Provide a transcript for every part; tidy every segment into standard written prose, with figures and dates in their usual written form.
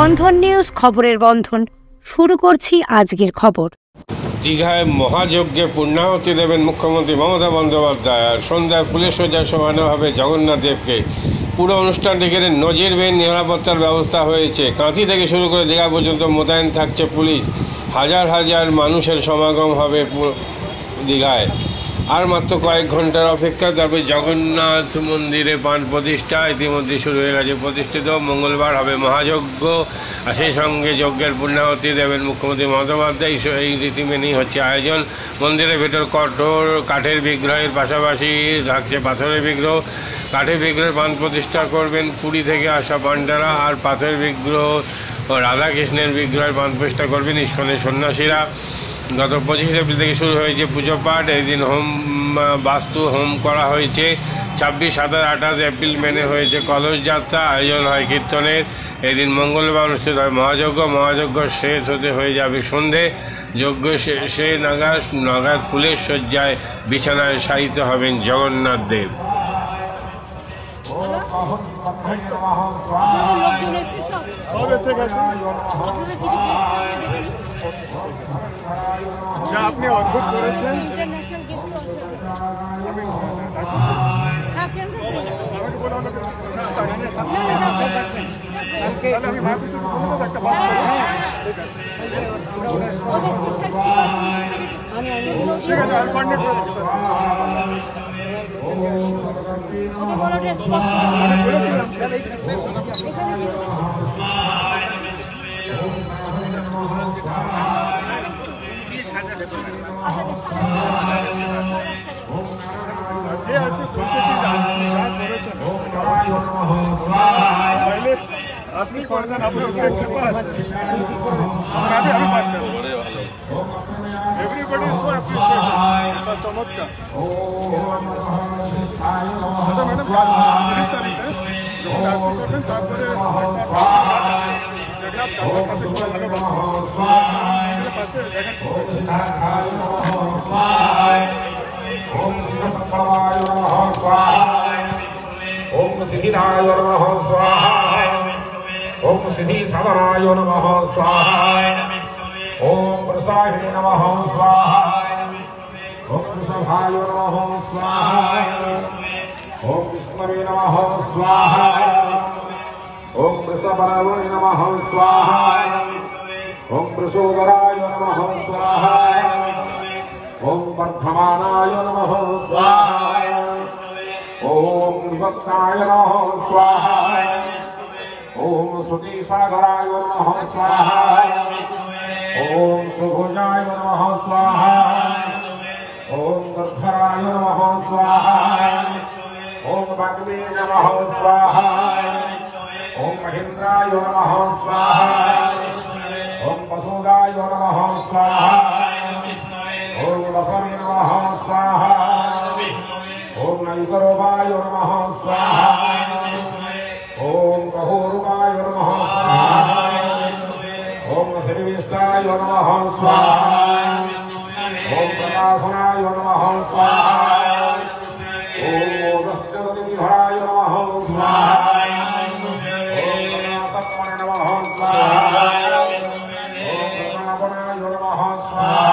বন্ধন news খবরের বন্ধন শুরু করছি আজকের খবর। দীঘায় মহাযজ্ঞে পূর্ণাহুতি দেবেন মুখ্যমন্ত্রী মমতা বন্দ্যোপাধ্যায়। আর সন্ধ্যায় ফুলের সজ্জায় শোভানো হবে জগন্নাথ দেবকে। পুরো অনুষ্ঠানটি ঘিরে নজিরবিহীন নিরাপত্তার ব্যবস্থা হয়েছে। কাঁথি থেকে শুরু করে দীঘা পর্যন্ত মোতায়েন থাকছে পুলিশ। হাজার হাজার মানুষের সমাগম হবে দীঘায়। আর মাত্র কয়েক ঘন্টার অপেক্ষা, তারপরে জগন্নাথ মন্দিরে প্রাণ প্রতিষ্ঠা ইতিমধ্যে শুরু হয়ে গেছে। প্রতিষ্ঠিত মঙ্গলবার হবে মহাযজ্ঞ, আর সেই সঙ্গে যজ্ঞের পূর্ণাহুতি দেবেন মুখ্যমন্ত্রী মমতা বন্দ্যোপাধ্যায়। এই রীতি মেনেই হচ্ছে আয়োজন। মন্দিরের ভেতর কঠোর কাঠের বিগ্রহের পাশাপাশি থাকছে পাথরের বিগ্রহ। কাঠের বিগ্রহের প্রাণ প্রতিষ্ঠা করবেন পুরী থেকে আসা পাণ্ডারা, আর পাথরের বিগ্রহ ও রাধাকৃষ্ণের বিগ্রহের প্রাণ প্রতিষ্ঠা করবেন ইস্কনের সন্ন্যাসীরা। গত 25 এপ্রিল থেকে শুরু হয়েছে পুজো পাঠ। এই দিন বাস্তু হোম করা হয়েছে। 26, 27, 28 এপ্রিল মেনে হয়েছে কলস যাত্রা। আয়োজন হয় কীর্তনের। এই দিন মঙ্গলবার অনুষ্ঠিত হয় মহাযজ্ঞ শেষ হতে হয়ে যাবে সন্ধে। যজ্ঞ শেষে নাগাদ ফুলের শয্যায় বিছানায় শায়িত হবেন জগন্নাথ দেব। যা আপনি অদ্ভুত করেছেন, আপনি করেছেন, আপনার কৃপা আছে। Everybody so appreciated. চমৎকার। আচ্ছা ম্যাডাম, 30 তারিখে যখন আসন করবেন তারপরে পাশে দেখেন। ओम सिद्धसंकल्पाय नमः स्वाहा। ओम सिद्धिदाय नमः स्वाहा। ओम सिद्धि साधनाय नमः स्वाहा। ओम प्रसादिने नमः स्वाहा। ओम वृषभाय नमः स्वाहा। ओम विष्णवे नमः स्वाहा। ओम वृषभाय नमः स्वाहा। ओम वृषोदराय नमः स्वाहा। ओम वर्धमानाय नमः स्वाहा। ओम विभक्ताय नमः स्वाहा। ओम श्रुतिसागराय नमः स्वाहा। ओम सुभुजाय नमः स्वाहा। ओम गर्धराय नमः स्वाहा। ओम भगवे नमः स्वाहा। ओम महेन्द्राय नमः स्वाहा। ओम वसुदाय नमः स्वाहा। ओम वसवे नमः स्वाहा। ओम नैकरोपाय नमः स्वाहा। ओम कहोरुपाय नमः स्वाहा। ओम श्रीविष्टाय नमः स्वाहा। ओम प्रकाशनाय नमः स्वाहा। ओम ओदश्चरतिधराय नमः स्वाहा। ओम सत्मने नमः स्वाहा। ओम प्रतापनाय नमः स्वाहा।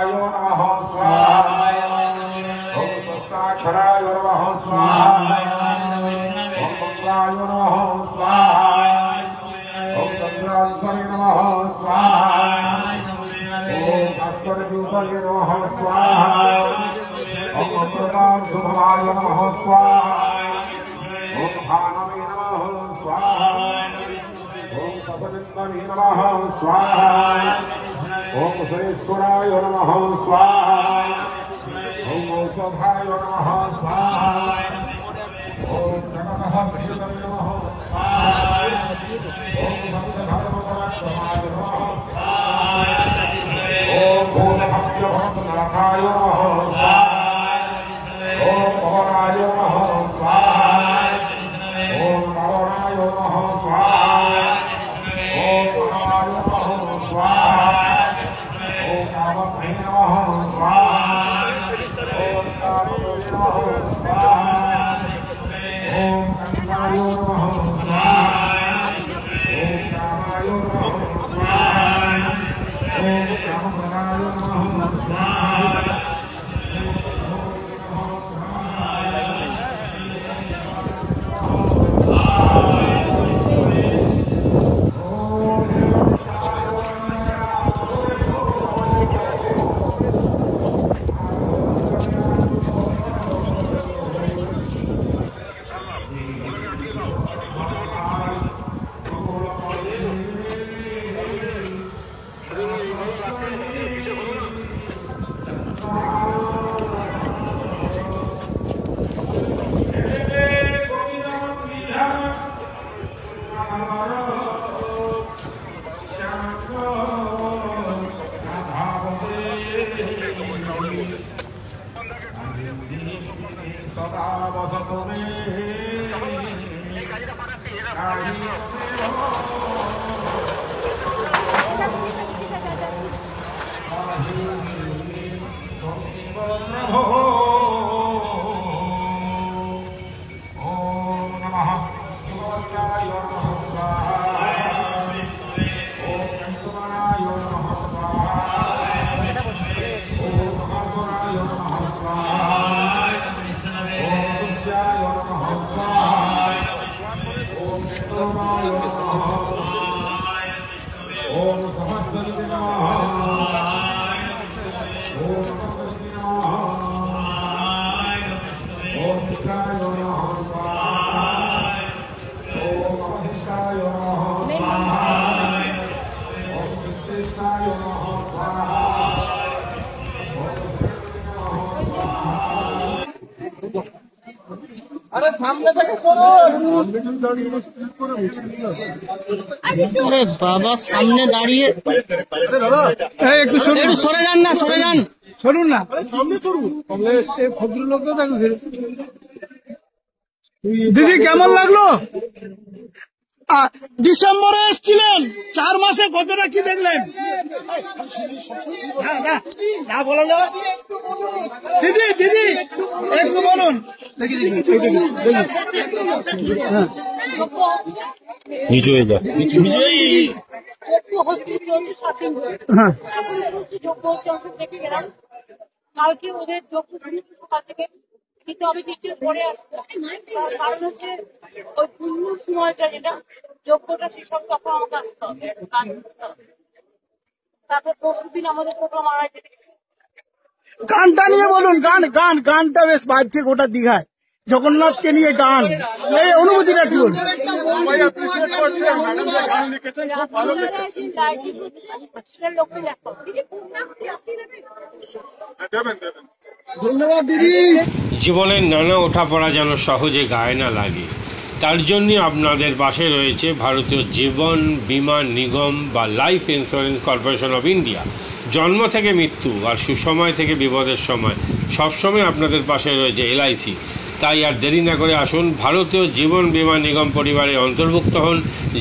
नमः स्वाहा। ओम स्वस्ताक्षराय नमः स्वाहा। ओम मंगलाय नमः स्वाहा। ओम चंद्रांशने नमः स्वाहा। ओम भास्करद्यूतये नमः स्वाहा। ओम अमृतां शुभमाय नमः स्वाहा। ओम भानवे नमः स्वाहा। ओम ससनिन्दवे नमः स्वाहा। ओम सुरेश्वराय नमः स्वाहा। ओम औषधाय नमः स्वाहा। ओम जगतहस्यते नमः स्वाहा। ओम सत्यधर्मपराक्रमाय नमः स्वाहा। ओम भूतभव्यभवतनाथाय नमः स्वाहा। ओम भवनाय नमः स्वाहा। ओम नवनाय नमः स्वाहा। ओम नवाय नमः स्वाहा। ओम नमः स्वाहा। ओम नमः स्वाहा। আরে বাবা সামনে দাঁড়িয়ে একটু সরে যান না, সরে যান, সরুন না, সামনে সরুন। ভদ্রলোক তো দেখো। দিদি কেমন লাগলো? ডিসেম্বরে এসেছিলেন, 4 মাসে কতটা কি দেখলেন? না বলো না দিদি, দিদি একটু বলুন। দেখি কালকে ওদের যোগ্য সকাল থেকে, কিন্তু আমি কিছু পরে আসবো, কারণ হচ্ছে ওই পূর্ণ সময়টা যেটা যোগ্যটা সেসব তখন আমাকে আসতে হবে, গান করতে হবে। তারপর পরশুদিন আমাদের প্রোগ্রাম আড়াইটে। গানটা নিয়ে বলুন। গানটা বেশ বাজছে গোটা দীঘায়, জগন্নাথকে নিয়ে গান, এই অনুভূতিটা কি বলুন? ধন্যবাদ দিদি। জীবনের নানা ওঠাপড়া যেন সহজে গায়ে না লাগে, তার জন্য আপনাদের পাশে রয়েছে ভারতীয় জীবন বীমা নিগম বা life insurance corporation of India. জন্ম থেকে মৃত্যু আর সুসময় থেকে বিপদের সময় সবসময় আপনাদের পাশে রয়েছে এলআইসি। তাই আর দেরি না করে আসুন, ভারতীয় জীবন বীমা নিগম পরিবারে অন্তর্ভুক্ত হন।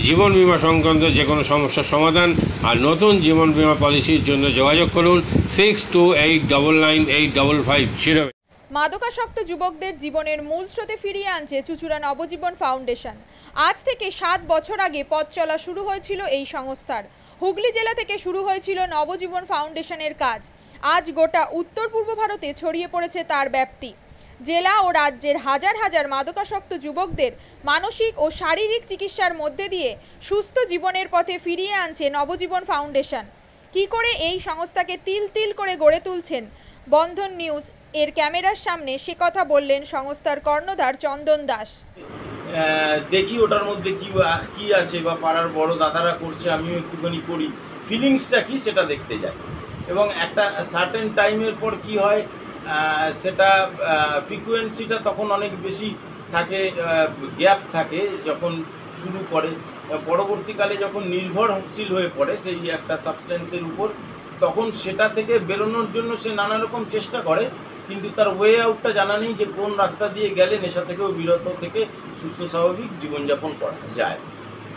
জীবন বীমা সংক্রান্ত যে কোনো সমস্যার সমাধান আর নতুন জীবন বীমা পলিসির জন্য যোগাযোগ করুন 6289985550। মাদকাসক্ত যুবকদের জীবনের মূল স্রোতে ফিরিয়ে আনছে চুঁচুড়া নবজীবন ফাউন্ডেশন। আজ থেকে 7 বছর আগে পথ চলা শুরু হয়েছিল এই সংস্থার। হুগলি জেলা থেকে শুরু হয়েছিল নবজীবন ফাউন্ডেশনের কাজ। আজ গোটা উত্তর পূর্ব ভারতে ছড়িয়ে পড়েছে তার ব্যাপ্তি। জেলা ও রাজ্যের হাজার হাজার মাদকাসক্ত যুবকদের মানসিক ও শারীরিক চিকিৎসার মধ্যে দিয়ে সুস্থ জীবনের পথে ফিরিয়ে আনছে নবজীবন ফাউন্ডেশন। কি করে এই সংস্থাকে তিল তিল করে গড়ে তুলছেন বন্ধন নিউজ এর ক্যামেরার সামনে, সে কথা বললেন সংস্থার কর্ণধার চন্দন দাস। দেখি ওটার মধ্যে কি আছে, বা পাড়ার বড় দাদারা করছে, আমিও একটুখানি করি, ফিলিংসটা কি সেটা দেখতে যাই। এবং একটা সার্টেন টাইমের পর কি হয়, সেটা ফ্রিকোয়েন্সিটা তখন অনেক বেশি থাকে, গ্যাপ থাকে যখন শুরু করে। পরবর্তীকালে যখন নির্ভরশীল হয়ে পড়ে সেই একটা সাবস্টেন্সের উপর, তখন সেটা থেকে বেরোনোর জন্য সে নানা রকম চেষ্টা করে, কিন্তু তার ওয়ে আউটটা জানা নেই যে কোন রাস্তা দিয়ে গেলে নেশা থেকেও বিরত থেকে সুস্থ স্বাভাবিক জীবনযাপন করা যায়।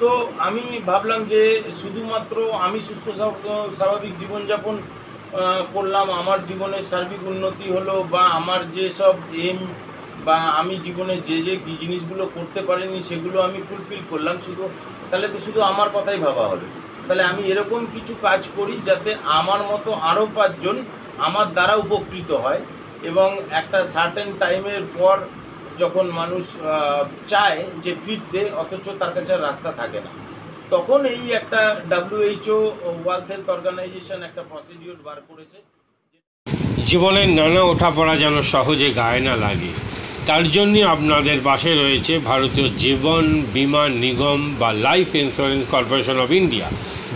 তো আমি ভাবলাম যে শুধুমাত্র আমি সুস্থ স্বাভাবিক জীবনযাপন করলাম, আমার জীবনের সার্বিক উন্নতি হলো, বা আমার যেসব এম বা আমি জীবনে যে জিনিসগুলো করতে পারিনি সেগুলো আমি ফুলফিল করলাম, তাহলে তো শুধু আমার কথাই ভাবা হবে। তাহলে আমি এরকম কিছু কাজ করি যাতে আমার মতো আরও 5 জন আমার দ্বারা উপকৃত হয়। এবং একটা সার্টেন টাইমের পর যখন মানুষ চায় যে ফিরতে, অথচ তার কাছে রাস্তা থাকে না, তখন এই একটা WHO ওয়ার্ল্ড হেলথ অর্গানাইজেশন একটা প্রসিডিওর বার করেছে। জীবনের নানা ওঠাপড়া যেন সহজে গায়ে না লাগে, তার জন্য আপনাদের পাশে রয়েছে ভারতীয় জীবন বীমা নিগম বা life insurance corporation of India.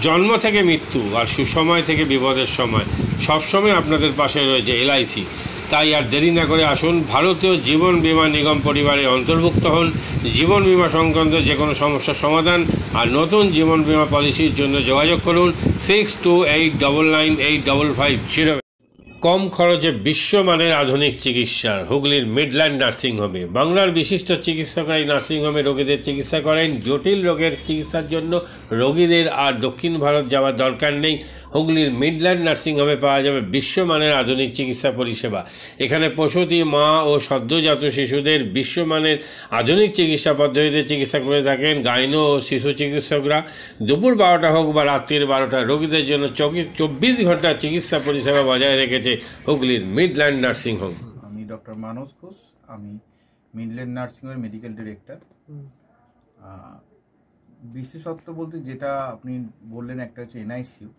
জন্ম থেকে মৃত্যু আর সুসময় থেকে বিপদের সময় সবসময় আপনাদের পাশে রয়েছে এলআইসি। তাই আর দেরি না করে আসুন, ভারতীয় জীবন বীমা নিগম পরিবারে অন্তর্ভুক্ত হন। জীবন বীমা সংক্রান্ত যে কোনো সমস্যার সমাধান আর নতুন জীবন বীমা পলিসির জন্য যোগাযোগ করুন 6289985550। কম খরচে বিশ্বমানের আধুনিক চিকিৎসার হুগলির মিডল্যান্ড নার্সিংহোমে বাংলার বিশিষ্ট চিকিৎসকরা এই নার্সিংহোমে রোগীদের চিকিৎসা করেন। জটিল রোগের চিকিৎসার জন্য রোগীদের আর দক্ষিণ ভারত যাওয়ার দরকার নেই। হুগলির মিডল্যান্ড নার্সিংহোমে পাওয়া যাবে বিশ্বমানের আধুনিক চিকিৎসা পরিষেবা। এখানে প্রসূতি, মা ও সদ্যজাত শিশুদের বিশ্বমানের আধুনিক চিকিৎসা পদ্ধতিতে চিকিৎসা করে থাকেন গাইনো ও শিশু চিকিৎসকরা। দুপুর 12টা হোক বা রাত্রির 12টা, রোগীদের জন্য 24 ঘন্টা চিকিৎসা পরিষেবা বজায় রেখেছে হুগলির মিডল্যান্ড নার্সিংহোম। আমি ডক্টর মানস ঘোষ, আমি মিডল্যান্ড নার্সিংহোমের মেডিকেল ডিরেক্টর। বিশেষত্ব বলতে যেটা আপনি বললেন, একটা হচ্ছে এনআইসিইউ,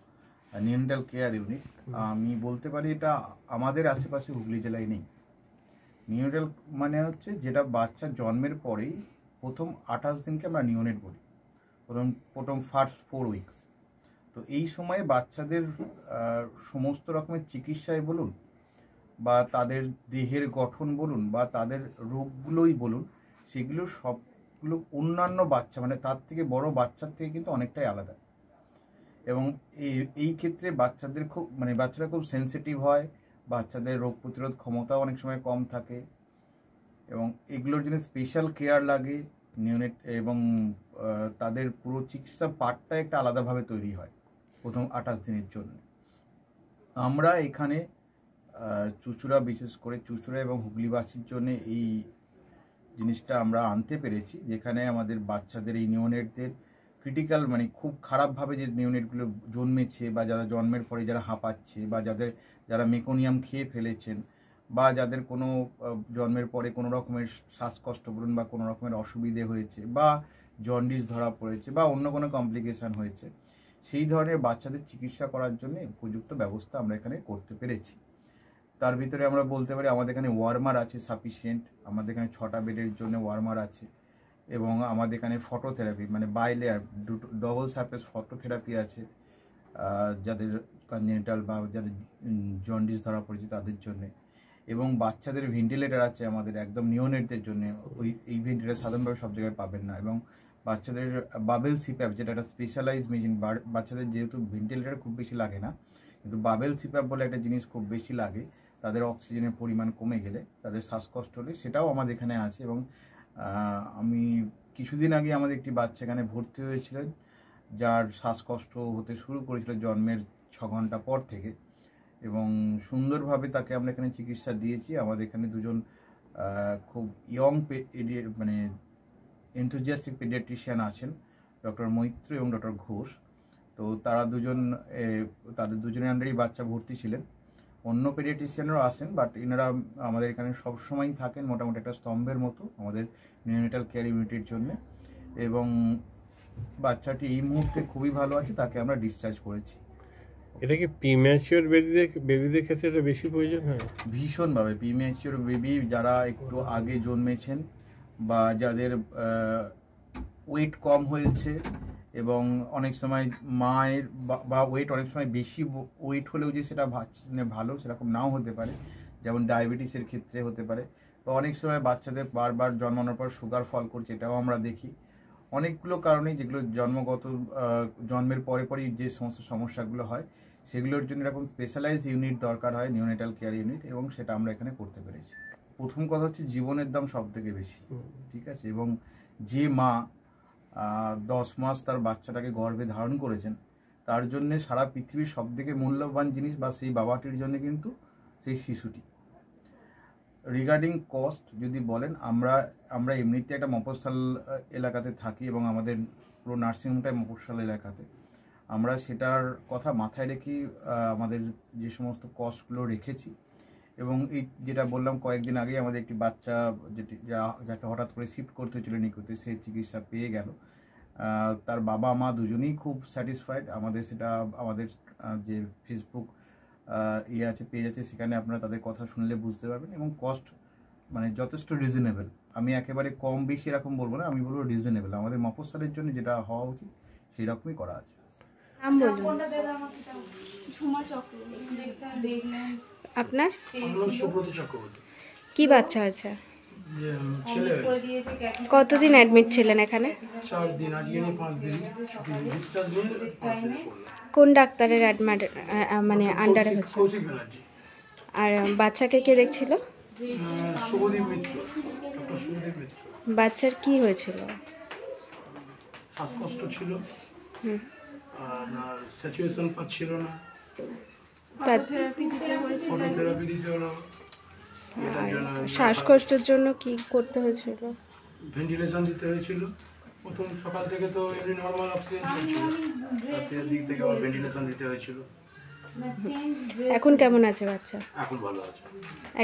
নিউনেটাল কেয়ার ইউনিট। আমি বলতে পারি এটা আমাদের আশেপাশে হুগলি জেলায় নেই। নিউনেটাল মানে হচ্ছে যেটা বাচ্চা জন্মের পরেই প্রথম 28 দিনকে আমরা নিউনেট বলি, প্রথম ফার্স্ট 4 উইকস। তো এই সময়ে বাচ্চাদের সমস্ত রকমের চিকিৎসায় বলুন বা তাদের দেহের গঠন বলুন বা তাদের রোগগুলোই বলুন, সেগুলো সবগুলো অন্যান্য বাচ্চা মানে তার থেকে বড় বাচ্চার থেকে কিন্তু অনেকটাই আলাদা। এবং এই ক্ষেত্রে বাচ্চাদের বাচ্চারা খুব সেন্সিটিভ হয়, বাচ্চাদের রোগ প্রতিরোধ ক্ষমতাও অনেক সময় কম থাকে এবং এগুলোর জন্য স্পেশাল কেয়ার লাগে নিউনেট, এবং তাদের পুরো চিকিৎসা পার্টটা একটা আলাদাভাবে তৈরি হয় প্রথম 28 দিনের জন্য। আমরা এখানে চুঁচুড়া, বিশেষ করে চুঁচুড়া এবং হুগলিবাসীর জন্য এই জিনিসটা আমরা আনতে পেরেছি, যেখানে আমাদের বাচ্চাদের এই নিউনেটদের ক্রিটিক্যাল খুব খারাপভাবে যে নিউনেটগুলো জন্মেছে বা যারা জন্মের পরে যারা হাঁপাচ্ছে বা যারা মেকোনিয়াম খেয়ে ফেলেছেন বা যাদের কোনো জন্মের পরে কোনো রকমের শ্বাসকষ্ট বলুন বা কোনো রকমের অসুবিধে হয়েছে বা জন্ডিস ধরা পড়েছে বা অন্য কোনো কমপ্লিকেশান হয়েছে, সেই ধরনের বাচ্চাদের চিকিৎসা করার জন্য উপযুক্ত ব্যবস্থা আমরা এখানে করতে পেরেছি। তার ভিতরে আমরা বলতে পারি আমাদের এখানে ওয়ার্মার আছে সাফিসিয়েন্ট, আমাদের এখানে 6টা বেডের জন্য ওয়ার্মার আছে এবং আমাদের এখানে phototherapy bilayer double surface phototherapy আছে যাদের কনজেনিটাল বা যাদের জন্ডিস ধরা পড়েছে তাদের জন্য, এবং বাচ্চাদের ভেন্টিলেটার আছে আমাদের একদম নিওনেটদের জন্য। এই ভেন্টিলেটার সাধারণভাবে সব জায়গায় পাবেন না, এবং বাচ্চাদের বাবেল সিপ্যাপ যেটা একটা স্পেশালাইজ মেশিন, বাচ্চাদের যেহেতু ভেন্টিলেটার খুব বেশি লাগে না, কিন্তু বাবেল সিপ্যাপ বলে একটা জিনিস খুব বেশি লাগে তাদের অক্সিজেনের পরিমাণ কমে গেলে, তাদের শ্বাসকষ্ট হলে, সেটাও আমাদের এখানে আছে। এবং আমি কিছুদিন আগে আমাদের একটি বাচ্চা এখানে ভর্তি হয়েছিলেন যার শ্বাসকষ্ট হতে শুরু করেছিল জন্মের 6 ঘন্টা পর থেকে, এবং সুন্দরভাবে তাকে আমরা এখানে চিকিৎসা দিয়েছি। আমাদের এখানে দুজন খুব ইয়ং এনথুজিয়াস্টিক পেডিয়াট্রিশিয়ান আছেন, ডক্টর মৈত্র এবং ডক্টর ঘোষ। তো তারা তাদের দুজনের আন্ডারেই বাচ্চা ভর্তি ছিলেন। অন্য পেডিয়াট্রিশিয়ানরাও আসেন, বাট এনারা আমাদের এখানে সবসময়ই থাকেন মোটামুটি একটা স্তম্ভের মতো আমাদের নিউনেটাল কেয়ার ইউনিটের জন্য। এবং বাচ্চাটি এই মুহূর্তে খুবই ভালো আছে, তাকে আমরা ডিসচার্জ করেছি। এটা কি প্রিম্যাচিওর বেবিদের ক্ষেত্রে এটা বেশি প্রয়োজন হয়? ভীষণভাবে প্রিম্যাচিওর বেবি যারা একটু আগে জন্মেছেন বা যাদের ওয়েট কম হয়েছে, এবং অনেক সময় মায়ের বা ওয়েট অনেক সময় বেশি ওয়েট হলেও যে সেটা ভালো সেরকম নাও হতে পারে, যেমন ডায়াবেটিসের ক্ষেত্রে হতে পারে, বা অনেক সময় বাচ্চাদের বারবার জন্মানোর পর সুগার ফল করছে, এটাও আমরা দেখি। অনেকগুলো কারণেই যেগুলো জন্মের পরেই যে সমস্ত সমস্যাগুলো হয় সেগুলোর জন্য এরকম স্পেশালাইজড ইউনিট দরকার হয়, নিউনেটাল কেয়ার ইউনিট, এবং সেটা আমরা এখানে করতে পেরেছি। প্রথম কথা হচ্ছে জীবনের দাম সব থেকে বেশি, ঠিক আছে, এবং যে মা 10 মাস তার বাচ্চাটাকে গর্ভে ধারণ করেছেন তার জন্য সারা পৃথিবীর সব থেকে মূল্যবান জিনিস বা সেই বাবাটির জন্য কিন্তু সেই শিশুটি। রিগার্ডিং কস্ট যদি বলেন, আমরা এমনিতে একটা মফস্বল এলাকাতে থাকি এবং আমাদের পুরো নার্সিংহোমটাই মফস্বল এলাকাতে। আমরা সেটার কথা মাথায় রেখে আমাদের যে সমস্ত কস্টগুলো রেখেছি, এবং এই যেটা বললাম কয়েকদিন আগে আমাদের একটি বাচ্চা যাকে হঠাৎ করে শিফট করতে হয়েছিল নিকুতে, সেই চিকিৎসা পেয়ে গেল। তার বাবা মা দুজনেই খুব স্যাটিসফাইড। আমাদের যে ফেসবুক পেজ আছে, সেখানে আপনারা তাদের কথা শুনলে বুঝতে পারবেন, এবং কস্ট যথেষ্ট রিজনেবল। আমি একেবারে কম বেশি এরকম বলবো না, আমি বলবো রিজনেবল। আমাদের মফস্বলের জন্য যেটা হওয়া উচিত সেই রকমই করা আছে। আপনার কি বাচ্চা আছে? কতদিন অ্যাডমিট ছিলেন এখানে? 4 দিন, আজকে 5 দিন ডিসচার্জ নিয়ে। কোন ডাক্তারের আন্ডারে হচ্ছে? আর বাচ্চাকে কে দেখছিল? শুভদীপ মিত্র, ডক্টর শুভদীপ মিত্র। বাচ্চার কি হয়েছিল? শ্বাসকষ্ট ছিল, হুম। আপনার স্যাচুয়েশন পাচ্ছিল না, ফটোথেরাপি দিতে হলো। এটার জন্য শ্বাসকষ্টের জন্য কি করতে হয়েছিল? ভেন্টিলেশন দিতে হয়েছিল। প্রথম সকাল থেকে তো এমনি নর্মাল অক্সিজেন চলছিল, রাতের দিক থেকে আবার ভেন্টিলেশন দিতে হয়েছিল। এখন কেমন আছে বাচ্চা? এখন ভালো আছে,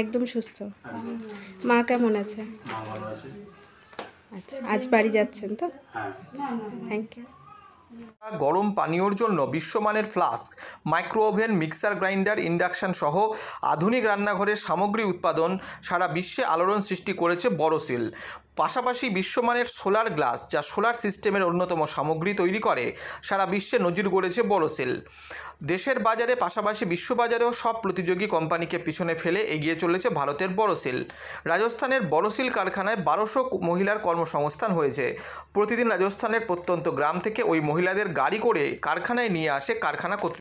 একদম সুস্থ। একদম। মা কেমন আছে? মা ভালো আছে। আচ্ছা, আজ বাড়ি যাচ্ছেন তো? হ্যাঁ। Thank you. গরম পানীয়র জন্য বিশ্বমানের flask, micro oven, mixer grinder, induction সহ আধুনিক রান্নাঘরের সামগ্রী উৎপাদন সারা বিশ্বে আলোড়ন সৃষ্টি করেছে বোরোসিল। পাশাপাশি বিশ্বমানের সোলার গ্লাস, যা সোলার সিস্টেমের অন্যতম সামগ্রী তৈরি করে, সারা বিশ্বে নজির গড়েছে বোরোসিল। দেশের বাজারে পাশাপাশি বিশ্ববাজারেও সব প্রতিযোগী কোম্পানিকে পিছনে ফেলে এগিয়ে চলেছে ভারতের বোরোসিল। রাজস্থানের বোরোসিল কারখানায় 1200 মহিলার কর্মসংস্থান হয়েছে। প্রতিদিন রাজস্থানের প্রত্যন্ত গ্রাম থেকে ওই মহিলাদের গাড়ি করে কারখানায় নিয়ে আসে কারখানা কর্তৃপক্ষ।